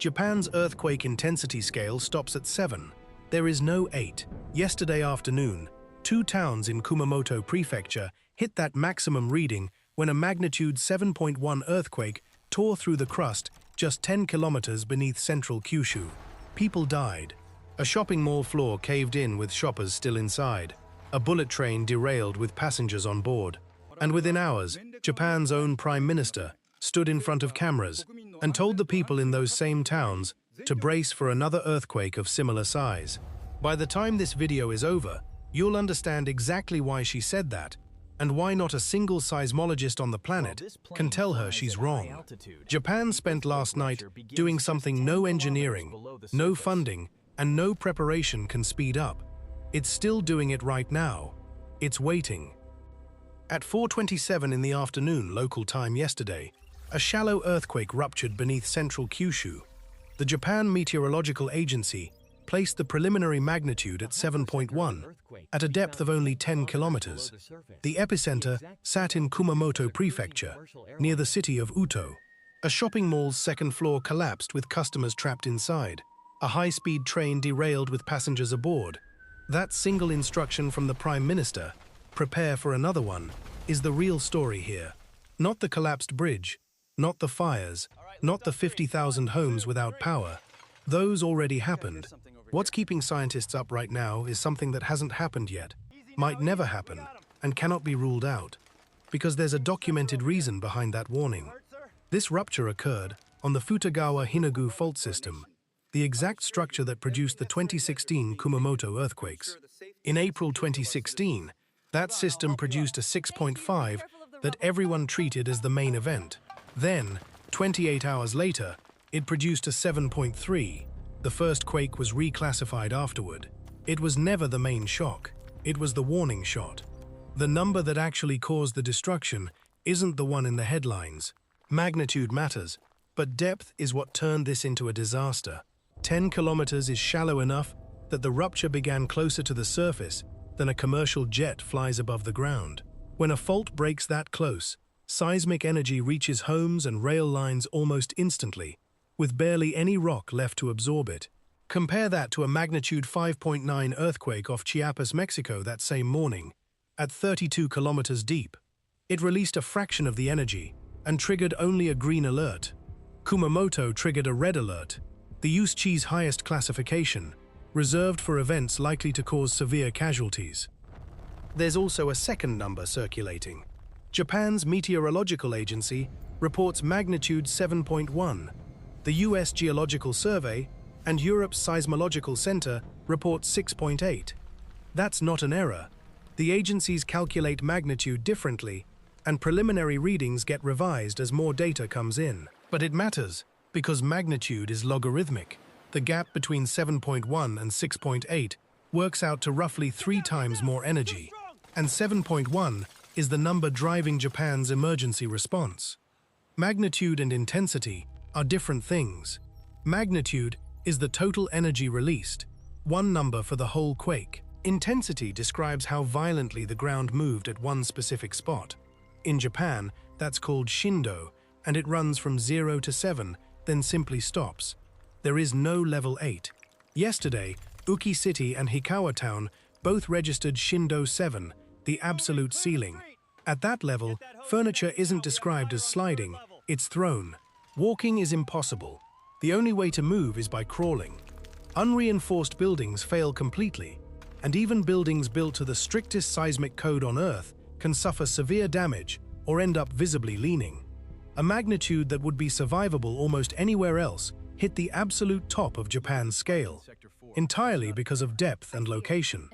Japan's earthquake intensity scale stops at 7. There is no 8. Yesterday afternoon, 2 towns in Kumamoto Prefecture hit that maximum reading when a magnitude 7.1 earthquake tore through the crust just 10 kilometers beneath central Kyushu. People died. A shopping mall floor caved in with shoppers still inside. A bullet train derailed with passengers on board. And within hours, Japan's own Prime Minister stood in front of cameras and told the people in those same towns to brace for another earthquake of similar size. By the time this video is over, you'll understand exactly why she said that and why not a single seismologist on the planet can tell her she's wrong. Japan spent last night doing something no engineering, no funding, and no preparation can speed up. It's still doing it right now. It's waiting. At 4:27 in the afternoon local time yesterday, a shallow earthquake ruptured beneath central Kyushu. The Japan Meteorological Agency placed the preliminary magnitude at 7.1, at a depth of only 10 kilometers. The epicenter sat in Kumamoto Prefecture, near the city of Uto. A shopping mall's second floor collapsed with customers trapped inside. A high-speed train derailed with passengers aboard. That single instruction from the Prime Minister, "Prepare for another one," is the real story here. Not the collapsed bridge, not the fires, not the 50,000 homes without power. Those already happened. What's keeping scientists up right now is something that hasn't happened yet, might never happen, and cannot be ruled out, because there's a documented reason behind that warning. This rupture occurred on the Futagawa Hinagu fault system, the exact structure that produced the 2016 Kumamoto earthquakes. In April 2016, that system produced a 6.5 that everyone treated as the main event. Then, 28 hours later, it produced a 7.3. The first quake was reclassified afterward. It was never the main shock. It was the warning shot. The number that actually caused the destruction isn't the one in the headlines. Magnitude matters, but depth is what turned this into a disaster. 10 kilometers is shallow enough that the rupture began closer to the surface than a commercial jet flies above the ground. When a fault breaks that close, seismic energy reaches homes and rail lines almost instantly, with barely any rock left to absorb it. Compare that to a magnitude 5.9 earthquake off Chiapas, Mexico that same morning, at 32 kilometers deep. It released a fraction of the energy and triggered only a green alert. Kumamoto triggered a red alert, the USCHI's highest classification, reserved for events likely to cause severe casualties. There's also a second number circulating. Japan's Meteorological Agency reports magnitude 7.1. The US Geological Survey and Europe's Seismological Center report 6.8. That's not an error. The agencies calculate magnitude differently, and preliminary readings get revised as more data comes in. But it matters, because magnitude is logarithmic. The gap between 7.1 and 6.8 works out to roughly 3 times more energy, and 7.1 is the number driving Japan's emergency response. Magnitude and intensity are different things. Magnitude is the total energy released, one number for the whole quake. Intensity describes how violently the ground moved at one specific spot. In Japan, that's called shindo, and it runs from 0 to 7, then simply stops. There is no level 8. Yesterday, Uki City and Hikawa Town both registered shindo 7, the absolute ceiling. At that level, furniture isn't described as sliding, it's thrown. Walking is impossible. The only way to move is by crawling. Unreinforced buildings fail completely, and even buildings built to the strictest seismic code on Earth can suffer severe damage or end up visibly leaning. A magnitude that would be survivable almost anywhere else hit the absolute top of Japan's scale, entirely because of depth and location.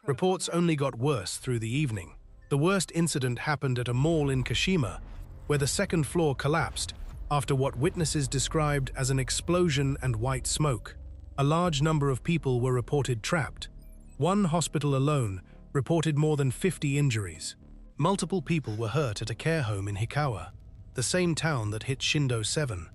Reports only got worse through the evening. The worst incident happened at a mall in Kashima, where the second floor collapsed after what witnesses described as an explosion and white smoke. A large number of people were reported trapped. One hospital alone reported more than 50 injuries. Multiple people were hurt at a care home in Hikawa, the same town that hit shindo 7.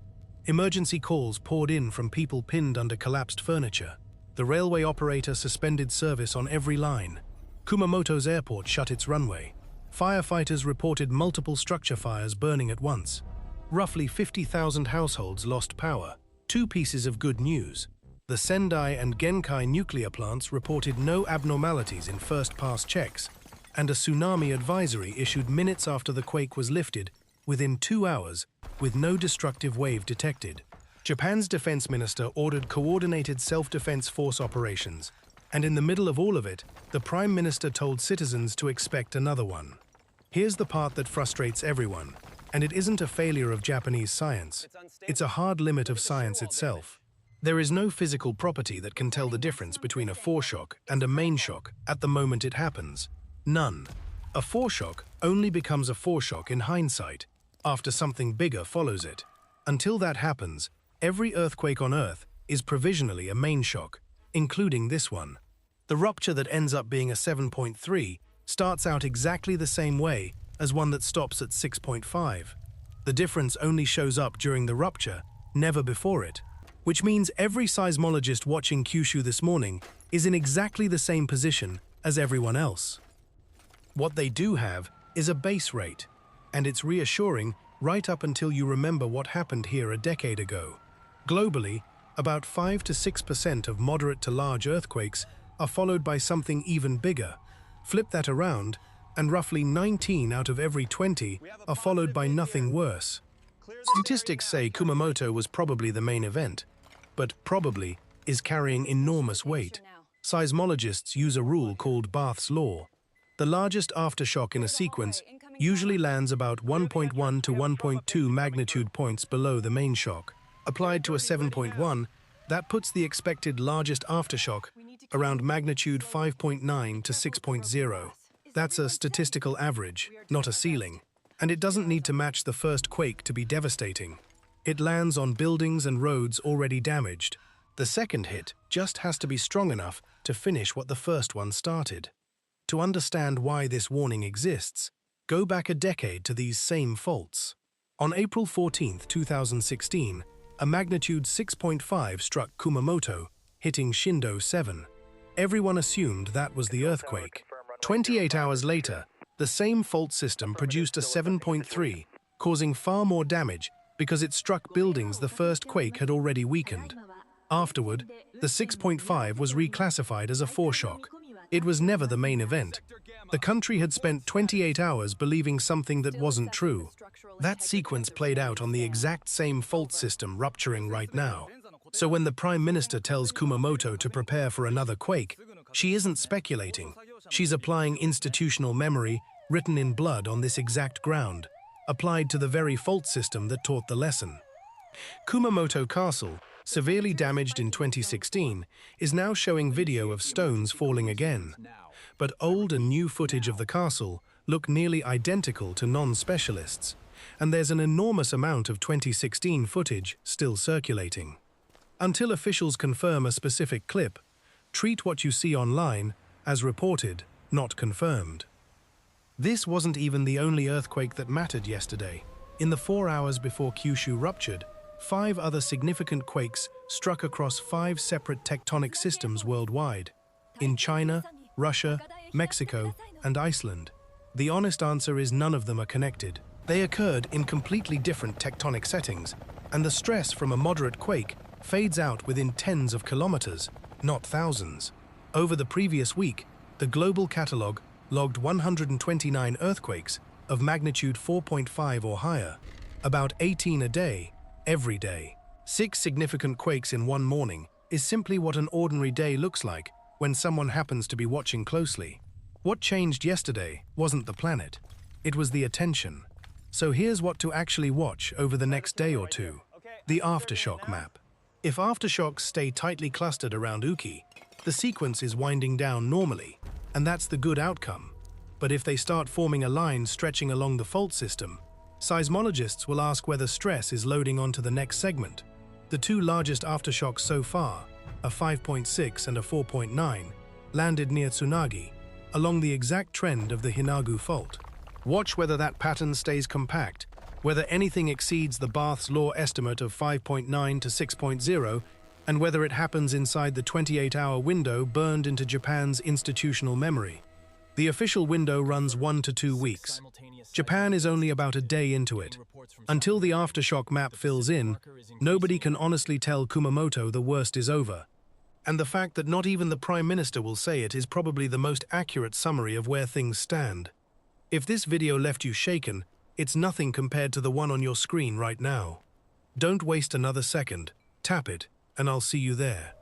Emergency calls poured in from people pinned under collapsed furniture. The railway operator suspended service on every line. Kumamoto's airport shut its runway. Firefighters reported multiple structure fires burning at once. Roughly 50,000 households lost power. Two pieces of good news. The Sendai and Genkai nuclear plants reported no abnormalities in first-pass checks, and a tsunami advisory issued minutes after the quake was lifted, within 2 hours, with no destructive wave detected. Japan's defense minister ordered coordinated self-defense force operations, and in the middle of all of it, the prime minister told citizens to expect another one. Here's the part that frustrates everyone, and it isn't a failure of Japanese science. It's a hard limit of science itself. There is no physical property that can tell the difference between a foreshock and a main shock at the moment it happens. None. A foreshock only becomes a foreshock in hindsight, after something bigger follows it. Until that happens, every earthquake on Earth is provisionally a main shock, including this one. The rupture that ends up being a 7.3 starts out exactly the same way as one that stops at 6.5. The difference only shows up during the rupture, never before it, which means every seismologist watching Kyushu this morning is in exactly the same position as everyone else. What they do have is a base rate, and it's reassuring right up until you remember what happened here a decade ago. Globally, about 5 to 6% of moderate to large earthquakes are followed by something even bigger. Flip that around, and roughly 19 out of every 20 are followed by nothing worse. Statistics say Kumamoto was probably the main event, but probably is carrying enormous weight. Seismologists use a rule called Barth's law. The largest aftershock in a sequence usually lands about 1.1 to 1.2 magnitude points below the main shock. Applied to a 7.1, that puts the expected largest aftershock around magnitude 5.9 to 6.0. That's a statistical average, not a ceiling, and it doesn't need to match the first quake to be devastating. It lands on buildings and roads already damaged. The second hit just has to be strong enough to finish what the first one started. To understand why this warning exists, go back a decade to these same faults. On April 14, 2016, a magnitude 6.5 struck Kumamoto, hitting Shindo 7. Everyone assumed that was the earthquake. 28 hours later, the same fault system produced a 7.3, causing far more damage because it struck buildings the first quake had already weakened. Afterward, the 6.5 was reclassified as a foreshock. It was never the main event. The country had spent 28 hours believing something that wasn't true. That sequence played out on the exact same fault system rupturing right now. So when the Prime Minister tells Kumamoto to prepare for another quake, she isn't speculating. She's applying institutional memory written in blood on this exact ground, applied to the very fault system that taught the lesson. Kumamoto Castle, severely damaged in 2016, is now showing video of stones falling again. But old and new footage of the castle look nearly identical to non-specialists, and there's an enormous amount of 2016 footage still circulating. Until officials confirm a specific clip, treat what you see online as reported, not confirmed. This wasn't even the only earthquake that mattered yesterday. In the 4 hours before Kyushu ruptured, 5 other significant quakes struck across 5 separate tectonic systems worldwide, in China, Russia, Mexico, and Iceland. The honest answer is none of them are connected. They occurred in completely different tectonic settings, and the stress from a moderate quake fades out within tens of kilometers, not thousands. Over the previous week, the global catalogue logged 129 earthquakes of magnitude 4.5 or higher, about 18 a day, every day. 6 significant quakes in one morning is simply what an ordinary day looks like when someone happens to be watching closely. What changed yesterday wasn't the planet, it was the attention. So here's what to actually watch over the next day or two. The aftershock map. If aftershocks stay tightly clustered around Uki, the sequence is winding down normally, and that's the good outcome. But if they start forming a line stretching along the fault system, seismologists will ask whether stress is loading onto the next segment. The 2 largest aftershocks so far, a 5.6 and a 4.9, landed near Tsunagi, along the exact trend of the Hinagu fault. Watch whether that pattern stays compact, whether anything exceeds the Barth's law estimate of 5.9 to 6.0, and whether it happens inside the 28-hour window burned into Japan's institutional memory. The official window runs 1 to 2 weeks. Japan is only about a day into it. Until the aftershock map fills in, nobody can honestly tell Kumamoto the worst is over. And the fact that not even the Prime Minister will say it is probably the most accurate summary of where things stand. If this video left you shaken, it's nothing compared to the one on your screen right now. Don't waste another second, tap it, and I'll see you there.